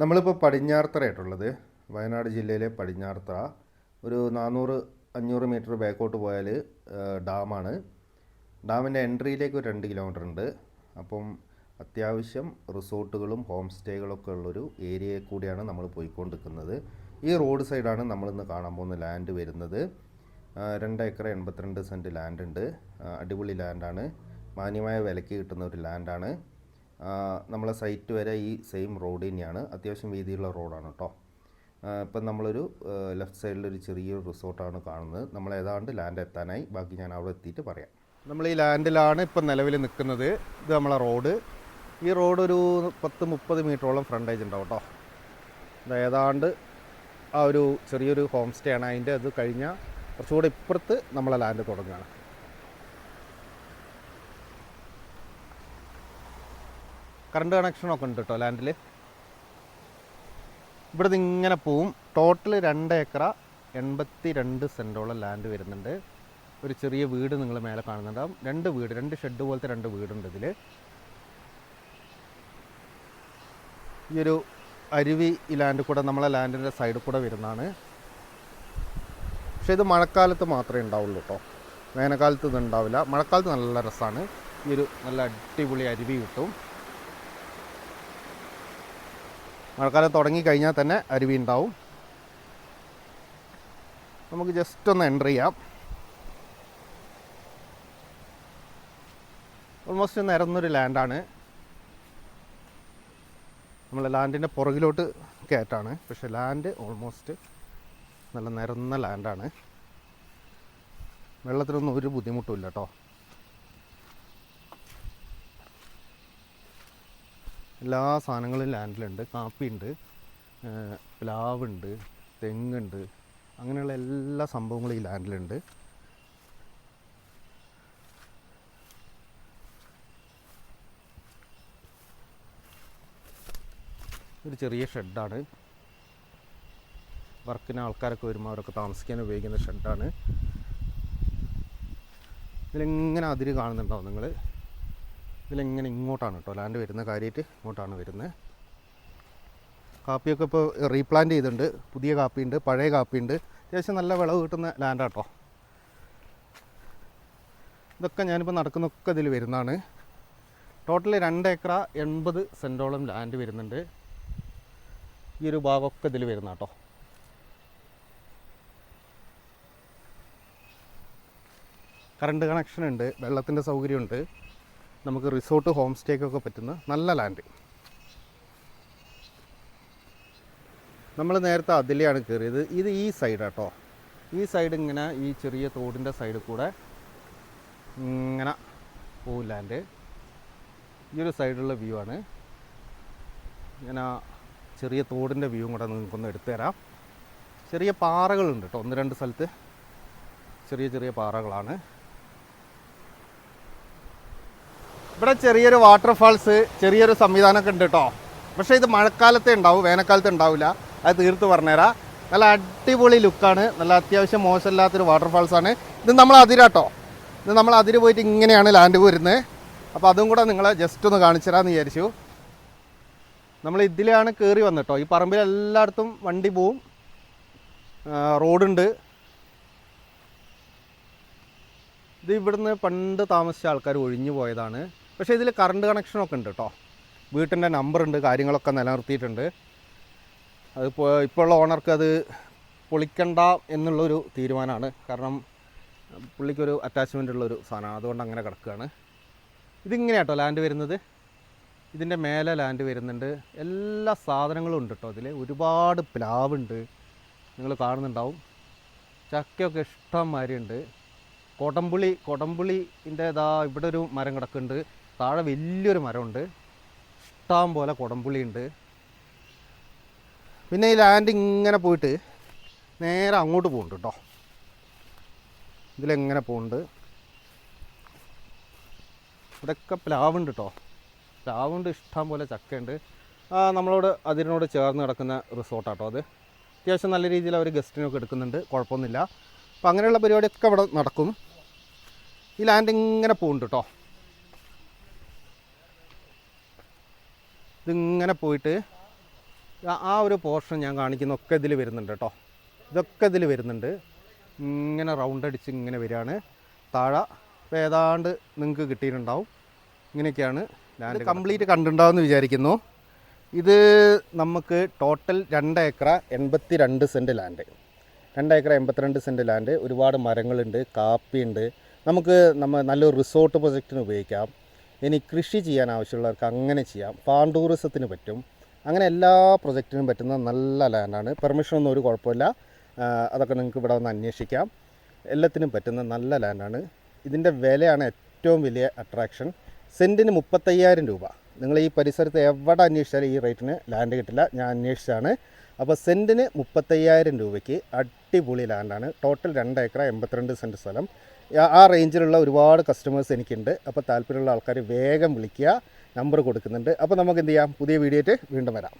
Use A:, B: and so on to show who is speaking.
A: നമ്മളിപ്പോൾ പടിഞ്ഞാറത്തറയായിട്ടുള്ളത്. വയനാട് ജില്ലയിലെ പടിഞ്ഞാറത്തറ. ഒരു 400-500 മീറ്റർ ബാക്കോട്ട് പോയാൽ ഡാമാണ്. ഡാമിൻ്റെ എൻട്രിയിലേക്ക് ഒരു 2 കിലോമീറ്റർ ഉണ്ട്. അപ്പം അത്യാവശ്യം റിസോർട്ടുകളും ഹോം സ്റ്റേകളൊക്കെ ഉള്ളൊരു ഏരിയയിൽ കൂടിയാണ് നമ്മൾ പോയിക്കൊണ്ടിരിക്കുന്നത്. ഈ റോഡ് സൈഡാണ് നമ്മളിന്ന് കാണാൻ പോകുന്ന ലാൻഡ് വരുന്നത്. 2 ഏക്കർ 82 സെൻറ്റ് ലാൻഡ് ഉണ്ട്. അടിപൊളി ലാൻഡാണ്. മാന്യമായ വിലയ്ക്ക് കിട്ടുന്ന ഒരു ലാൻഡാണ്. നമ്മളെ സൈറ്റ് വരെ ഈ സെയിം റോഡ് തന്നെയാണ്. അത്യാവശ്യം വീതിയുള്ള റോഡാണ് കേട്ടോ. ഇപ്പം നമ്മളൊരു ലെഫ്റ്റ് സൈഡിലൊരു ചെറിയൊരു റിസോർട്ടാണ് കാണുന്നത്. നമ്മൾ ഏതാണ്ട് ലാൻഡ് എത്താനായി. ബാക്കി ഞാൻ അവിടെ എത്തിയിട്ട് പറയാം. നമ്മൾ ഈ ലാൻഡിലാണ് ഇപ്പം നിലവിൽ നിൽക്കുന്നത്. ഇത് നമ്മളെ റോഡ്. ഈ റോഡ് ഒരു 10-30 മീറ്ററോളം ഫ്രണ്ടേജ് ഉണ്ടാവും കേട്ടോ. ഇത് ഏതാണ്ട് ആ ഒരു ചെറിയൊരു ഹോം സ്റ്റേ ആണ്. അതിൻ്റെ അത് കഴിഞ്ഞാൽ കുറച്ചുകൂടെ ഇപ്പുറത്ത് നമ്മളെ ലാൻഡ് തുടങ്ങുകയാണ്. കറണ്ട് കണക്ഷനൊക്കെ ഉണ്ട് കേട്ടോ ലാൻഡിൽ. ഇവിടെ നിന്ന് ഇങ്ങനെ പോവും. ടോട്ടൽ 2 ഏക്കർ 82 സെൻറ്റോളം ലാൻഡ് വരുന്നുണ്ട്. ഒരു ചെറിയ വീട് നിങ്ങൾ മേലെ കാണുന്നുണ്ടാവും. 2 ഷെഡ് പോലത്തെ 2 വീടുണ്ട് ഇതിൽ. ഈ ഒരു അരുവി ഈ ലാൻഡിൽ കൂടെ നമ്മളെ ലാൻഡിൻ്റെ സൈഡിൽ കൂടെ വരുന്നതാണ്. പക്ഷേ ഇത് മഴക്കാലത്ത് മാത്രമേ ഉണ്ടാവുള്ളൂ കേട്ടോ. വേനൽക്കാലത്ത് ഇത് ഉണ്ടാവില്ല. മഴക്കാലത്ത് നല്ല രസമാണ്. ഈ ഒരു നല്ല അടിപൊളി അരുവി കിട്ടും. മഴക്കാലം തുടങ്ങിക്കഴിഞ്ഞാൽ തന്നെ അരുവി ഉണ്ടാവും. നമുക്ക് ജസ്റ്റ് ഒന്ന് എൻ്റർ ചെയ്യാം. ഓൾമോസ്റ്റ് നിരന്നൊരു ലാൻഡാണ്. നമ്മളെ ലാൻഡിൻ്റെ പുറകിലോട്ട് കയറ്റാണ്. പക്ഷേ ലാൻഡ് ഓൾമോസ്റ്റ് നല്ല നിരന്ന ലാൻഡാണ്. വെള്ളത്തിനൊന്നും ഒരു ബുദ്ധിമുട്ടുമില്ല കേട്ടോ. എല്ലാ സാധനങ്ങളും ലാൻഡിലുണ്ട്. കാപ്പിയുണ്ട്, പ്ലാവുണ്ട്, തെങ്ങുണ്ട്, അങ്ങനെയുള്ള എല്ലാ സംഭവങ്ങളും ഈ ലാൻഡിലുണ്ട്. ഒരു ചെറിയ ഷെഡാണ്. വർക്കിന് ആൾക്കാരൊക്കെ വരുമ്പോൾ അവരൊക്കെ താമസിക്കാൻ ഉപയോഗിക്കുന്ന ഷെഡാണ്. ഇതിലിങ്ങനെ അതിര് കാണുന്നുണ്ടാവും നിങ്ങൾ. ഇതിലെങ്ങനെ ഇങ്ങോട്ടാണ് കേട്ടോ ലാൻഡ് വരുന്ന. കാര്യമായിട്ട് ഇങ്ങോട്ടാണ് വരുന്നത്. കാപ്പിയൊക്കെ ഇപ്പോൾ റീപ്ലാന്റ് ചെയ്തിട്ടുണ്ട്. പുതിയ കാപ്പിയുണ്ട്, പഴയ കാപ്പിയുണ്ട്. അത്യാവശ്യം നല്ല വിളവ് കിട്ടുന്ന ലാൻഡാണ് കേട്ടോ. ഇതൊക്കെ ഞാനിപ്പോൾ നടക്കുന്നൊക്കെ ഇതിൽ വരുന്നതാണ്. ടോട്ടൽ 2 ഏക്കർ 80 സെൻറ്റോളം ലാൻഡ് വരുന്നുണ്ട്. ഈ ഒരു ഭാഗമൊക്കെ ഇതിൽ വരുന്ന കേട്ടോ. കറണ്ട് കണക്ഷൻ ഉണ്ട്, വെള്ളത്തിൻ്റെ സൗകര്യമുണ്ട്. നമുക്ക് റിസോർട്ട് ഹോം സ്റ്റേക്കൊക്കെ പറ്റുന്ന നല്ല ലാൻഡ്. നമ്മൾ നേരത്തെ അതിലെയാണ് കയറിയത്. ഇത് ഈ സൈഡാട്ടോ. ഈ സൈഡ് ഇങ്ങനെ ഈ ചെറിയ തോടിൻ്റെ സൈഡിൽ കൂടെ ഇങ്ങനെ പോവും ലാൻഡ്. ഈ ഒരു സൈഡിലുള്ള വ്യൂ ആണ്. ഇങ്ങനെ ചെറിയ തോടിൻ്റെ വ്യൂ കൂടെ നിങ്ങൾക്കൊന്ന് എടുത്തു തരാം. ചെറിയ പാറകളുണ്ട് കേട്ടോ. 1-2 സ്ഥലത്ത് ചെറിയ ചെറിയ പാറകളാണ്. ഇവിടെ ചെറിയൊരു വാട്ടർഫാൾസ്, ചെറിയൊരു സംവിധാനമൊക്കെ ഉണ്ട് കേട്ടോ. പക്ഷേ ഇത് മഴക്കാലത്തേ ഉണ്ടാവും, വേനൽക്കാലത്ത് ഉണ്ടാവില്ല. അത് തീർത്ത് പറഞ്ഞുതരാം. നല്ല അടിപൊളി ലുക്കാണ്. നല്ല അത്യാവശ്യം മോശമില്ലാത്തൊരു വാട്ടർഫാൾസാണ്. ഇത് നമ്മൾ അതിരാട്ടോ. ഇത് നമ്മൾ അതിര് പോയിട്ട് ഇങ്ങനെയാണ് ലാൻഡ് വരുന്നത്. അപ്പോൾ അതും കൂടെ നിങ്ങളെ ജസ്റ്റ് ഒന്ന് കാണിച്ചു തരാമെന്ന് വിചാരിച്ചു. നമ്മൾ ഇതിലാണ് കയറി വന്നിട്ടോ. ഈ പറമ്പിൽ എല്ലായിടത്തും വണ്ടി പോവും, റോഡുണ്ട്. ഇത് ഇവിടുന്ന് പണ്ട് താമസിച്ച ആൾക്കാർ ഒഴിഞ്ഞു പോയതാണ്. പക്ഷേ ഇതിൽ കറണ്ട് കണക്ഷനൊക്കെ ഉണ്ട് കേട്ടോ. വീട്ടിൻ്റെ നമ്പറുണ്ട്, കാര്യങ്ങളൊക്കെ നിലനിർത്തിയിട്ടുണ്ട്. അതിപ്പോൾ ഉള്ള ഓണർക്ക് അത് പൊളിക്കണ്ട എന്നുള്ളൊരു തീരുമാനമാണ്. കാരണം പുള്ളിക്കൊരു അറ്റാച്ച്മെൻ്റ് ഉള്ളൊരു സാധനമാണ്. അതുകൊണ്ട് അങ്ങനെ കിടക്കുകയാണ്. ഇതിങ്ങനെയാണ് കേട്ടോ ലാൻഡ് വരുന്നത്. ഇതിൻ്റെ മേലെ ലാൻഡ് വരുന്നുണ്ട്. എല്ലാ സാധനങ്ങളും ഉണ്ട് കേട്ടോ. ഇതിൽ ഒരുപാട് പ്ലാവുണ്ട്, നിങ്ങൾ കാണുന്നുണ്ടാവും. ചക്കയൊക്കെ ഇഷ്ടം മാതിരിയുണ്ട്. കൊടംപുളിൻ്റെ ഇതാ ഇവിടെ ഒരു മരം കിടക്കുന്നുണ്ട്. താഴെ വലിയൊരു മരമുണ്ട്. ഇഷ്ടം പോലെ കൊടംപുളി ഉണ്ട്. പിന്നെ ഈ ലാൻഡ് ഇങ്ങനെ പോയിട്ട് നേരെ അങ്ങോട്ട് പോകുന്നുണ്ട് കേട്ടോ. ഇതിലെങ്ങനെ പോകുന്നുണ്ട്. ഇവിടെയൊക്കെ പ്ലാവുണ്ട് കേട്ടോ. പ്ലാവുണ്ട്, ഇഷ്ടം പോലെ ചക്കയുണ്ട്. നമ്മളോട് അതിനോട് ചേർന്ന് കിടക്കുന്ന റിസോർട്ടാട്ടോ അത്. അത്യാവശ്യം നല്ല രീതിയിൽ അവർ ഗസ്റ്റിനൊക്കെ എടുക്കുന്നുണ്ട്, കുഴപ്പമൊന്നുമില്ല. അപ്പോൾ അങ്ങനെയുള്ള പരിപാടിയൊക്കെ ഇവിടെ നടക്കും. ഈ ലാൻഡ് ഇങ്ങനെ പോകുന്നുണ്ട് കേട്ടോ. ഇതിങ്ങനെ പോയിട്ട് ആ ഒരു പോർഷൻ ഞാൻ കാണിക്കുന്നൊക്കെ ഇതിൽ വരുന്നുണ്ട് കേട്ടോ. ഇതൊക്കെ ഇതിൽ വരുന്നുണ്ട്. ഇങ്ങനെ റൗണ്ട് അടിച്ച് ഇങ്ങനെ വരികയാണ് താഴെ. ഇപ്പോൾ ഏതാണ്ട് നിങ്ങൾക്ക് കിട്ടിയിട്ടുണ്ടാവും. ഇങ്ങനെയൊക്കെയാണ് ലാൻഡ് കംപ്ലീറ്റ് കണ്ടിട്ടുണ്ടാവും എന്ന് വിചാരിക്കുന്നു. ഇത് നമുക്ക് total 2 acre 82 cent land. 2 acre 82 cent land. ഒരുപാട് മരങ്ങളുണ്ട്, കാപ്പിയുണ്ട്. നമുക്ക് നല്ലൊരു റിസോർട്ട് പ്രൊജക്റ്റിന് ഉപയോഗിക്കാം. ഇനി കൃഷി ചെയ്യാൻ ആവശ്യമുള്ളവർക്ക് അങ്ങനെ ചെയ്യാം. ഫാം ടൂറിസത്തിന് പറ്റും. അങ്ങനെ എല്ലാ പ്രൊജക്റ്റിനും പറ്റുന്ന നല്ല ലാൻഡാണ്. പെർമിഷനൊന്നും ഒരു കുഴപ്പമില്ല. അതൊക്കെ നിങ്ങൾക്ക് ഇവിടെ വന്ന് അന്വേഷിക്കാം. എല്ലാത്തിനും പറ്റുന്ന നല്ല ലാൻഡാണ്. ഇതിൻ്റെ വിലയാണ് ഏറ്റവും വലിയ അട്രാക്ഷൻ. സെൻറ്റിന് 35,000 രൂപ. നിങ്ങൾ ഈ പരിസരത്ത് എവിടെ അന്വേഷിച്ചാലും ഈ റേറ്റിന് ലാൻഡ് കിട്ടില്ല. ഞാൻ അന്വേഷിച്ചാണ്. അപ്പോൾ സെൻറ്റിന് 35,000 രൂപയ്ക്ക് അടിപൊളി ലാൻഡാണ്. ടോട്ടൽ 2 ഏക്കർ 82 സെൻറ്റ് സ്ഥലം. ആ റേഞ്ചിലുള്ള ഒരുപാട് കസ്റ്റമേഴ്സ് എനിക്കുണ്ട്. അപ്പോൾ താല്പര്യമുള്ള ആൾക്കാർ വേഗം വിളിക്കുക. നമ്പർ കൊടുക്കുന്നുണ്ട്. അപ്പോൾ നമുക്ക് എന്ത് ചെയ്യാം, പുതിയ വീഡിയോ ആയിട്ട് വീണ്ടും വരാം.